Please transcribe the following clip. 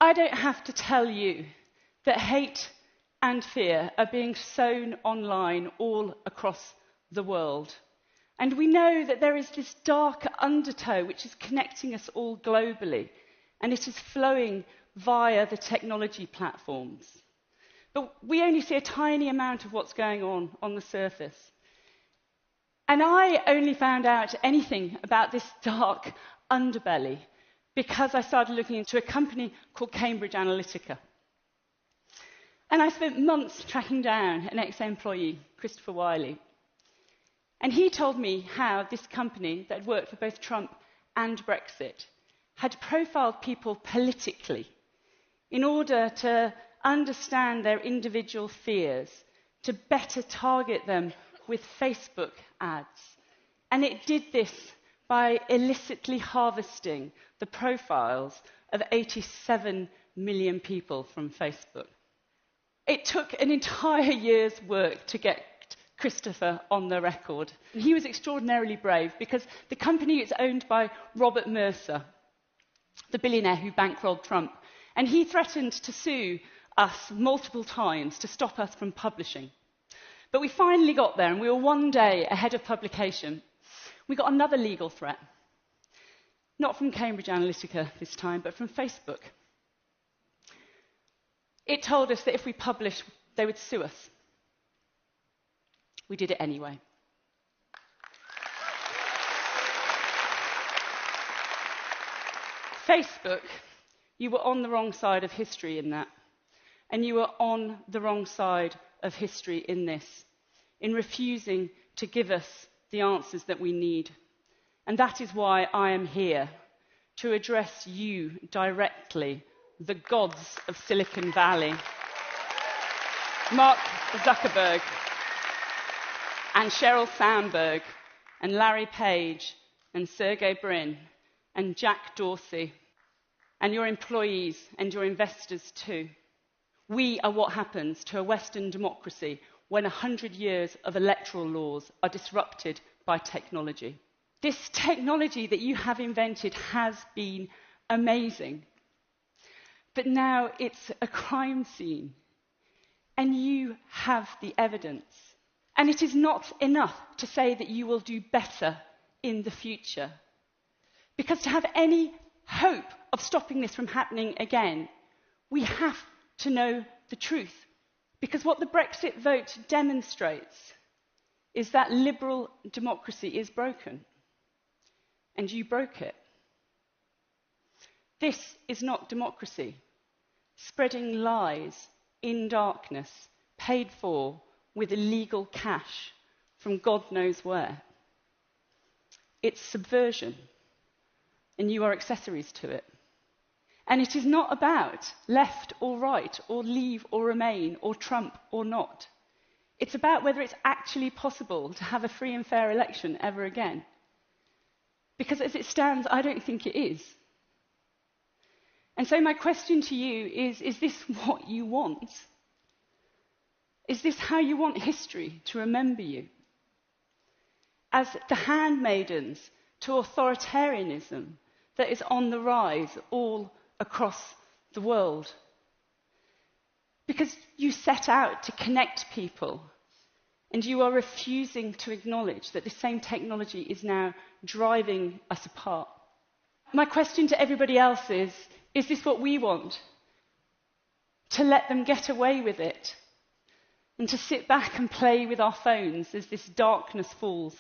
I don't have to tell you that hate and fear are being sown online all across the world. And we know that there is this dark undertow which is connecting us all globally, and it is flowing via the technology platforms. But we only see a tiny amount of what's going on the surface. And I only found out anything about this dark underbelly because I started looking into a company called Cambridge Analytica. And I spent months tracking down an ex-employee, Christopher Wiley. And he told me how this company that had worked for both Trump and Brexit had profiled people politically in order to understand their individual fears, to better target them with Facebook ads. And it did this by illicitly harvesting the profiles of 87 million people from Facebook. It took an entire year's work to get Christopher on the record. He was extraordinarily brave because the company is owned by Robert Mercer, the billionaire who bankrolled Trump, and he threatened to sue us multiple times to stop us from publishing. But we finally got there, and we were one day ahead of publication. We got another legal threat. Not from Cambridge Analytica this time, but from Facebook. It told us that if we published, they would sue us. We did it anyway. Facebook, you were on the wrong side of history in that. And you were on the wrong side of history in this, in refusing to give us the answers that we need. And that is why I am here, to address you directly, the gods of Silicon Valley. Mark Zuckerberg and Sheryl Sandberg and Larry Page and Sergey Brin and Jack Dorsey and your employees and your investors too. We are what happens to a Western democracy when 100 years of electoral laws are disrupted by technology. This technology that you have invented has been amazing. But now it's a crime scene. And you have the evidence. And it is not enough to say that you will do better in the future. Because to have any hope of stopping this from happening again, we have to know the truth. Because what the Brexit vote demonstrates is that liberal democracy is broken. And you broke it. This is not democracy. Spreading lies in darkness, paid for with illegal cash from God knows where. It's subversion, and you are accessories to it. And it is not about left or right, or leave or remain, or Trump or not. It's about whether it's actually possible to have a free and fair election ever again. Because as it stands, I don't think it is. And so my question to you is this what you want? Is this how you want history to remember you? As the handmaidens to authoritarianism that is on the rise all across the world? Because you set out to connect people, and you are refusing to acknowledge that the same technology is now driving us apart. My question to everybody else is this what we want? To let them get away with it? And to sit back and play with our phones as this darkness falls?